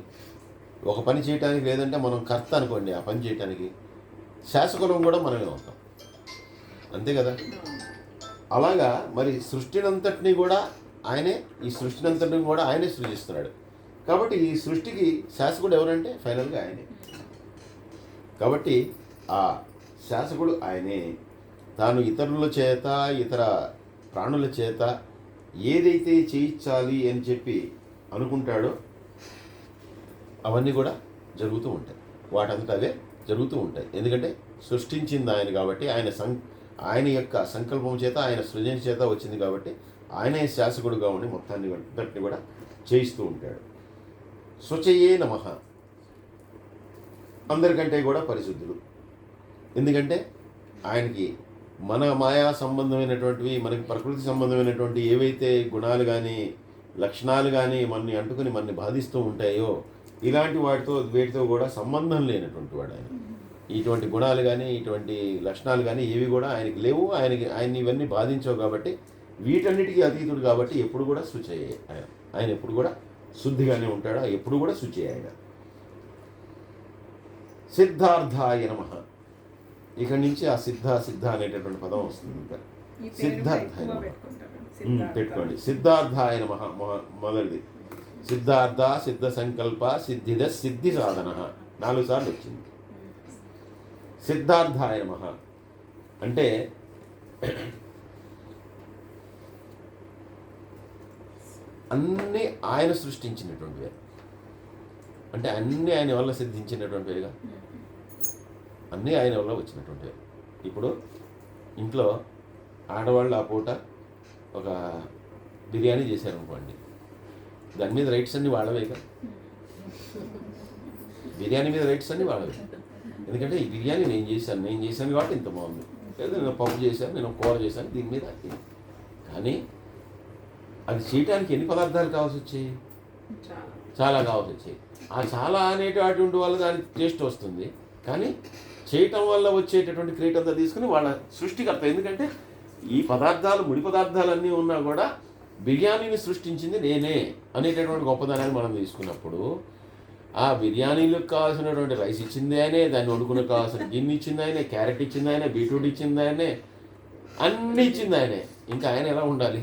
ఒక పని చేయడానికి లేదంటే మనం కర్త అనుకోండి, ఆ పని చేయడానికి శాసకులం కూడా మనమే అవుతాం, అంతే కదా. అలాగా మరి సృష్టినంతటినీ కూడా ఆయనే, ఈ సృష్టినంతటిని కూడా ఆయనే సృజిస్తున్నాడు. కాబట్టి ఈ సృష్టికి శాసకుడు ఎవరంటే ఫైనల్గా ఆయనే. కాబట్టి ఆ శాసకుడు ఆయనే. తాను ఇతరుల చేత, ఇతర ప్రాణుల చేత ఏదైతే చేయించాలి అని చెప్పి అనుకుంటాడో అవన్నీ కూడా జరుగుతూ ఉంటాయి, వాటంతట అవే జరుగుతూ ఉంటాయి. ఎందుకంటే సృష్టించింది ఆయన కాబట్టి, ఆయన యొక్క సంకల్పం చేత, ఆయన సృజన చేత వచ్చింది కాబట్టి ఆయనే శాసకుడుగా ఉండి మొత్తాన్ని అంతటిని కూడా చేయిస్తూ ఉంటాడు. శుచయే నమః, అందరికంటే కూడా పరిశుద్ధుడు. ఎందుకంటే ఆయనకి మన మాయా సంబంధమైనటువంటివి, మనకి ప్రకృతి సంబంధమైనటువంటి ఏవైతే గుణాలు కానీ లక్షణాలు కానీ మనని అంటుకుని మనని బాధిస్తూ ఉంటాయో ఇలాంటి వేటితో కూడా సంబంధం లేనటువంటి వాడు ఆయన. ఇటువంటి గుణాలు కానీ ఇటువంటి లక్షణాలు కానీ ఏవి కూడా ఆయనకి లేవు. ఆయన ఇవన్నీ బాధించవు కాబట్టి, వీటన్నిటికీ అతీతుడు కాబట్టి ఎప్పుడు కూడా శుచయే ఆయన ఎప్పుడు కూడా శుద్ధిగానే ఉంటాడు, ఎప్పుడు కూడా శుచి ఆయన. సిద్ధార్థాయ నమః, ఇక్కడి నుంచి ఆ సిద్ధ అనేటటువంటి పదం వస్తుంది. ఇంకా సిద్ధార్థాయ నమః పెట్టుకోండి. సిద్ధార్థాయ నమః మొదటిది సిద్ధార్థ, సిద్ధ సంకల్ప, సిద్ధిద, సిద్ధి సాధన 4 సార్లు వచ్చింది. సిద్ధార్థాయ నమః అంటే అన్నీ ఆయన సృష్టించినటువంటివే, అంటే అన్నీ ఆయన వల్ల సిద్ధించినటువంటివిగా, అన్నీ ఆయన వల్ల వచ్చినటువంటివే. ఇప్పుడు ఇంట్లో ఆడవాళ్ళు ఆ పూట ఒక బిర్యానీ చేశారనుకోండి, దాని మీద రైట్స్ అన్నీ వాళ్ళవేగా, బిర్యానీ మీద రైట్స్ అన్నీ వాళ్ళవే. ఎందుకంటే ఈ బిర్యానీ నేను చేశాను కాబట్టి ఇంత బాగుంది, లేదా నేను పప్పు చేశాను, నేను కూర చేశాను, దీని మీద. కానీ అది చేయడానికి ఎన్ని పదార్థాలు కావాల్సి వచ్చాయి? చాలా కావాల్సి వచ్చాయి. ఆ చాలా అనేటటువంటి వల్ల దానికి టేస్ట్ వస్తుంది, కానీ చేయటం వల్ల వచ్చేటటువంటి క్రియేట్ అంతా తీసుకుని వాళ్ళ సృష్టికర్త. ఎందుకంటే ఈ పదార్థాలు, ముడి పదార్థాలన్నీ ఉన్నా కూడా బిర్యానీని సృష్టించింది నేనే అనేటటువంటి గొప్పదనాన్ని మనం తీసుకున్నప్పుడు, ఆ బిర్యానీలకు కావాల్సినటువంటి రైస్ ఇచ్చింది ఆయనే, దాన్ని వండుకునే కావాల్సిన గిన్నె ఇచ్చింది ఆయనే, క్యారెట్ ఇచ్చింది ఆయనే, బీట్రూట్ ఇచ్చింది ఆయనే, అన్నీ ఇచ్చింది ఆయనే. ఇంకా ఆయన ఎలా ఉండాలి?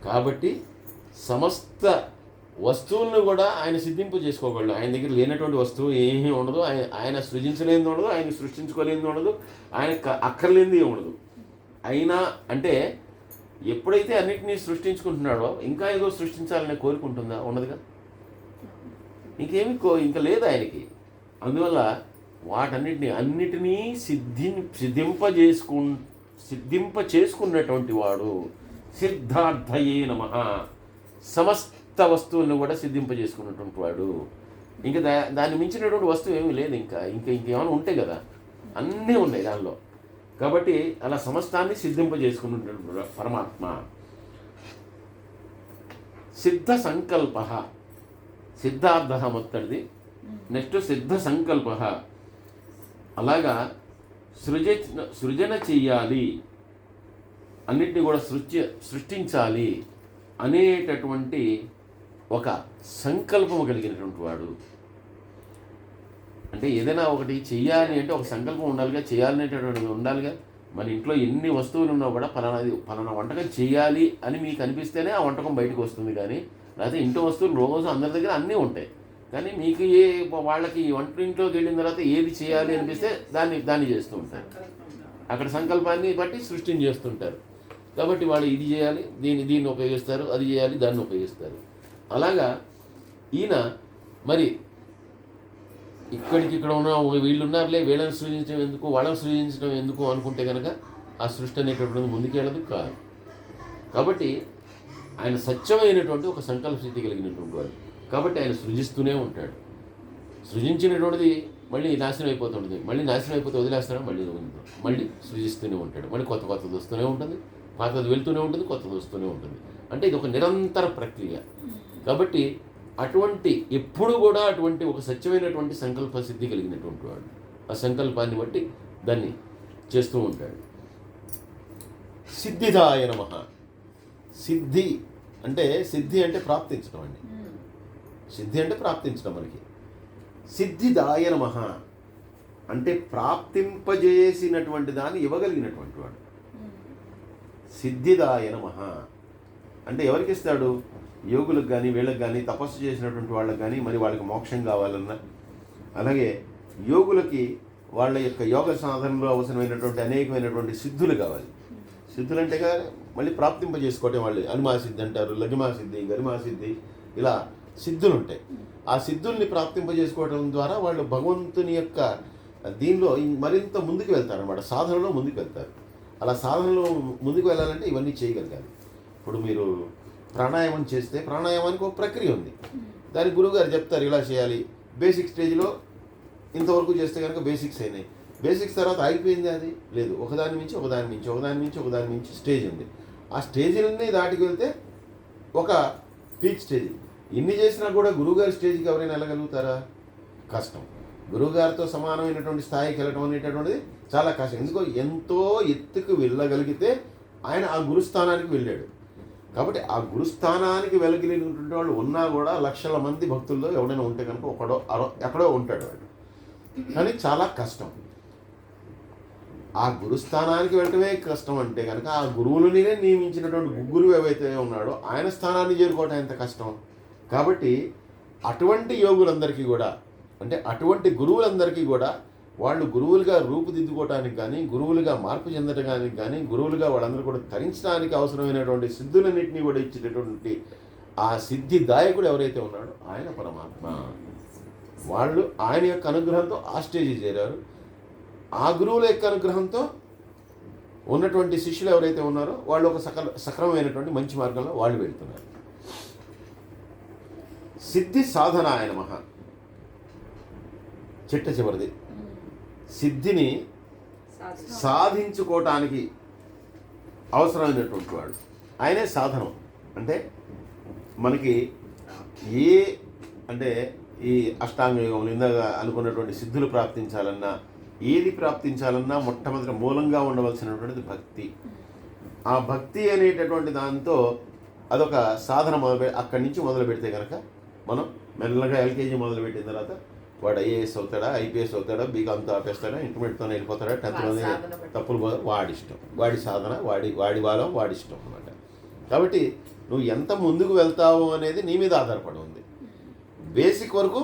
కాబట్టి సమస్త వస్తువులను కూడా ఆయన సిద్ధింపు చేసుకోగలడు. ఆయన దగ్గర లేనటువంటి వస్తువు ఏమీ ఉండదు, ఆయన సృజించలేనిది ఉండదు, ఆయన సృష్టించుకోలేనిది ఉండదు, ఆయన అక్కర్లేనిది ఉండదు. అయినా అంటే ఎప్పుడైతే అన్నిటినీ సృష్టించుకుంటున్నాడో ఇంకా ఏదో సృష్టించాలనే కోరుకుంటుందా? ఉండదుగా, ఇంకా లేదు ఆయనకి. అందువల్ల అన్నిటినీ సిద్ధింప చేసుకున్నటువంటి వాడు. సిద్ధార్థయే నమః, సమస్త వస్తువులను కూడా సిద్ధింపజేసుకున్నటువంటి వాడు. ఇంకా దాన్ని మించినటువంటి వస్తువు ఏమీ లేదు. ఇంకేమైనా ఉంటాయి కదా, అన్నీ ఉన్నాయి దానిలో. కాబట్టి అలా సమస్తాన్ని సిద్ధింపజేసుకున్నటువంటి పరమాత్మ. సిద్ధ సంకల్ప, సిద్ధార్థ మొత్తడిది. నెక్స్ట్ సిద్ధ సంకల్ప, అలాగా సృజన చెయ్యాలి, అన్నిటినీ కూడా సృష్టించాలి అనేటటువంటి ఒక సంకల్పము కలిగినటువంటి వాడు. అంటే ఏదైనా ఒకటి చెయ్యాలి అంటే ఒక సంకల్పం ఉండాలిగా, చేయాలనేటటువంటిది ఉండాలిగా. మన ఇంట్లో ఎన్ని వస్తువులు ఉన్నా కూడా పలానా వంటకం చేయాలి అని మీకు అనిపిస్తేనే ఆ వంటకం బయటకు వస్తుంది. కానీ లేకపోతే ఇంట్లో వస్తువులు రోజు అందరి దగ్గర అన్నీ ఉంటాయి, కానీ మీకు వాళ్ళకి వంటింట్లోకి వెళ్ళిన తర్వాత ఏది చేయాలి అనిపిస్తే దాన్ని చేస్తూ ఉంటారు. అక్కడ సంకల్పాన్ని బట్టి సృష్టిని చేస్తుంటారు. కాబట్టి వాళ్ళు ఇది చేయాలి, దీన్ని ఉపయోగిస్తారు, అది చేయాలి, దాన్ని ఉపయోగిస్తారు. అలాగా ఈయన మరి ఇక్కడ ఉన్న వీళ్ళు ఉన్నారులే, వీళ్ళని సృజించడం ఎందుకు, వాళ్ళని సృజించడం ఎందుకు అనుకుంటే కనుక ఆ సృష్టి అనేటటువంటిది ముందుకెళ్ళదు కాదు. కాబట్టి ఆయన సత్యమైనటువంటి ఒక సంకల్ప సిద్ధి కలిగినటువంటి వాడు. కాబట్టి ఆయన సృజిస్తూనే ఉంటాడు. సృజించినటువంటిది మళ్ళీ నాశనం అయిపోతుంటుంది, మళ్ళీ నాశనం అయిపోతే వదిలేస్తాడు, మళ్ళీ సృజిస్తూనే ఉంటాడు. మళ్ళీ కొత్తది వస్తూనే ఉంటుంది, పాతది వెళ్తూనే ఉంటుంది, కొత్తది వస్తూనే ఉంటుంది. అంటే ఇది ఒక నిరంతర ప్రక్రియ. కాబట్టి ఎప్పుడు కూడా అటువంటి ఒక సత్యమైనటువంటి సంకల్ప సిద్ధి కలిగినటువంటి వాడు. ఆ సంకల్పాన్ని బట్టి దాన్ని చేస్తూ ఉంటాడు. సిద్ధిదాయ నమః. సిద్ధి అంటే ప్రాప్తించడం అండి. సిద్ధి అంటే ప్రాప్తించడం. మనకి సిద్ధిదాయ నమః అంటే ప్రాప్తింపజేసినటువంటి దాన్ని ఇవ్వగలిగినటువంటి వాడు. సిద్ధిదాయ నమః అంటే ఎవరికి ఇస్తాడు? యోగులకు కానీ, వీళ్ళకి కానీ, తపస్సు చేసినటువంటి వాళ్ళకి కానీ, మరి వాళ్ళకి మోక్షం కావాలన్నా, అలాగే యోగులకి వాళ్ళ యొక్క యోగ సాధనలో అవసరమైనటువంటి అనేకమైనటువంటి సిద్ధులు కావాలి. సిద్ధులు అంటే మళ్ళీ ప్రాప్తింపజేసుకోవటం. వాళ్ళు అనుమా సిద్ధి అంటారు, లఘిమా సిద్ధి, గరిమా సిద్ధి, ఇలా సిద్ధులు ఉంటాయి. ఆ సిద్ధుల్ని ప్రాప్తింపజేసుకోవడం ద్వారా వాళ్ళు భగవంతుని యొక్క దీనిలో మరింత ముందుకు వెళ్తారు అన్నమాట. సాధనలో ముందుకు వెళ్తారు. అలా సాధనలో ముందుకు వెళ్ళాలంటే ఇవన్నీ చేయగలగాలి. ఇప్పుడు మీరు ప్రాణాయామం చేస్తే ప్రాణాయామానికి ఒక ప్రక్రియ ఉంది. దానికి గురువుగారు చెప్తారు ఇలా చేయాలి. బేసిక్ స్టేజ్లో ఇంతవరకు చేస్తే కనుక బేసిక్స్ అయినాయి. బేసిక్స్ తర్వాత ఆగిపోయింది అది లేదు. ఒకదాని మించి స్టేజ్ ఉంది. ఆ స్టేజీలన్నీ దాటికి వెళ్తే ఒక పీక్ స్టేజ్. ఇన్ని చేసినా కూడా గురువుగారి స్టేజ్కి ఎవరైనా వెళ్ళగలుగుతారా? కష్టం. గురువుగారితో సమానమైనటువంటి స్థాయికి వెళ్ళడం అనేటటువంటిది చాలా కష్టం. ఎందుకో ఎంతో ఎత్తుకు వెళ్ళగలిగితే ఆయన ఆ గురుస్థానానికి వెళ్ళాడు. కాబట్టి ఆ గురుస్థానానికి వెళ్ళగలిగినటువంటి వాళ్ళు ఉన్నా కూడా లక్షల మంది భక్తుల్లో ఎవడైనా ఉంటే కనుక ఎక్కడో ఉంటాడు వాడు. కానీ చాలా కష్టం. ఆ గురుస్థానానికి వెళ్ళటమే కష్టం అంటే కనుక ఆ గురువులనే నియమించినటువంటి గురువు ఏవైతే ఉన్నాడో ఆయన స్థానాన్ని చేరుకోవటం ఎంత కష్టం. కాబట్టి అటువంటి యోగులందరికీ కూడా అటువంటి గురువులందరికీ కూడా వాళ్ళు గురువులుగా రూపుదిద్దుకోవటానికి కానీ, గురువులుగా మార్పు చెందడానికి కానీ, గురువులుగా వాళ్ళందరూ కూడా తరించడానికి అవసరమైనటువంటి సిద్ధులన్నింటినీ కూడా ఇచ్చేటటువంటి ఆ సిద్ధిదాయకుడు ఎవరైతే ఉన్నాడో ఆయన పరమాత్మ. వాళ్ళు ఆయన యొక్క అనుగ్రహంతో ఆ స్టేజీ చేరారు. ఆ గురువుల యొక్క అనుగ్రహంతో ఉన్నటువంటి శిష్యులు ఎవరైతే ఉన్నారో వాళ్ళు ఒక సక్రమమైనటువంటి మంచి మార్గంలో వాళ్ళు వెళ్తున్నారు. సిద్ధి సాధనాయ నమః. చిట్ట చివరిది సిద్ధిని సాధించుకోవటానికి అవసరమైనటువంటి వాడు ఆయనే సాధనం. అంటే మనకి ఈ అష్టాంగ యోగం ఇందాక అనుకున్నటువంటి సిద్ధులు ప్రాప్తించాలన్నా, ఏది ప్రాప్తించాలన్నా మొట్టమొదటి మూలంగా ఉండవలసినటువంటిది భక్తి. ఆ భక్తి అనేటటువంటి దాంతో అదొక సాధన అక్కడి నుంచి మొదలు పెడితే కనుక మనం మెల్లగా ఎల్కేజీ మొదలుపెట్టిన తర్వాత వాడు ఐఏఎస్ అవుతాడా, ఐపీఎస్ అవుతాడా, బీకామ్తో ఆపేస్తాడా, ఇంటర్మీడియట్తో వెళ్ళిపోతాడా, 10th తప్పులు వాడిష్టం. వాడి సాధన వాడి వాళ్ళం వాడిష్టం అన్నమాట. కాబట్టి నువ్వు ఎంత ముందుకు వెళ్తావు అనేది నీ మీద ఆధారపడి ఉంది. బేసిక్ వరకు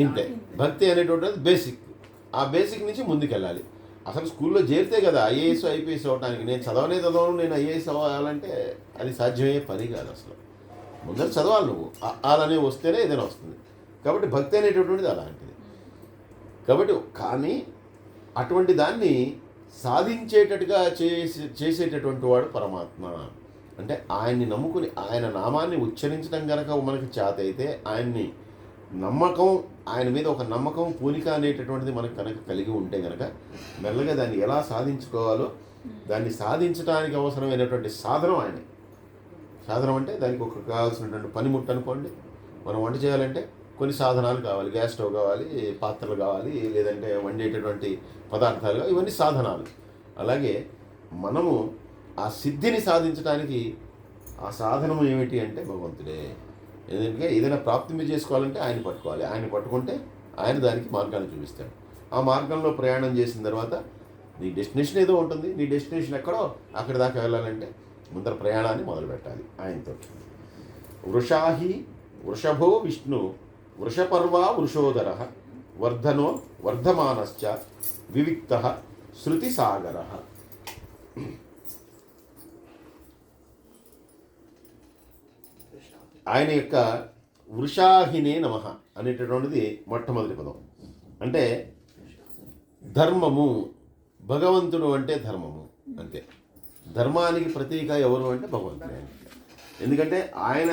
ఇంతే. భక్తి అనేటువంటిది బేసిక్. ఆ బేసిక్ నుంచి ముందుకు వెళ్ళాలి. అసలు స్కూల్లో చేరితే కదా ఐఏఎస్ ఐపీఎస్ అవ్వడానికి. నేను చదవను నేను ఐఏఎస్ అవ్వాలంటే అది సాధ్యమయ్యే పని కాదు. అసలు ముందర చదవాలి నువ్వు. అలానే వస్తేనే ఏదైనా వస్తుంది. కాబట్టి భక్తి అనేటటువంటిది అలాంటిది. కాబట్టి కానీ అటువంటి దాన్ని సాధించేటట్టుగా చేసేటటువంటి వాడు పరమాత్మ. అంటే ఆయన్ని నమ్ముకుని ఆయన నామాన్ని ఉచ్చరించడం కనుక మనకి చేత అయితే ఆయన్ని నమ్మకం, ఆయన మీద ఒక నమ్మకం, పూనిక అనేటటువంటిది మనకు కనుక కలిగి ఉంటే కనుక మెల్లగా దాన్ని ఎలా సాధించుకోవాలో దాన్ని సాధించడానికి అవసరమైనటువంటి సాధనం ఆయనే. సాధనం అంటే దానికి ఒక కావాల్సినటువంటి పనిముట్టు అనుకోండి. మనం వంట చేయాలంటే కొన్ని సాధనాలు కావాలి. గ్యాస్ స్టవ్ కావాలి, పాత్రలు కావాలి, లేదంటే వండేటటువంటి పదార్థాలు, ఇవన్నీ సాధనాలు. అలాగే మనము ఆ సిద్ధిని సాధించడానికి ఆ సాధనం ఏమిటి అంటే భగవంతుడే. ఎందుకంటే ఏదైనా ప్రాప్తింప చేసుకోవాలంటే ఆయన పట్టుకోవాలి. ఆయన పట్టుకుంటే ఆయన దానికి మార్గాన్ని చూపిస్తాడు. ఆ మార్గంలో ప్రయాణం చేసిన తర్వాత నీ డెస్టినేషన్ ఏదో ఉంటుంది. నీ డెస్టినేషన్ ఎక్కడో అక్కడి దాకా వెళ్ళాలంటే ముందర ప్రయాణాన్ని మొదలు పెట్టాలి ఆయనతో. వృషభో విష్ణు వృషపర్వా వృషోదర వర్ధనో వర్ధమానశ్చ వివిక్త శృతిసాగర. ఆయన యొక్క వృషాహినే నమః అనేటటువంటిది మొట్టమొదటి పదం. అంటే ధర్మము, భగవంతుడు అంటే ధర్మము అంతే. ధర్మానికి ప్రతీక ఎవరు అంటే భగవంతుడే. ఎందుకంటే ఆయన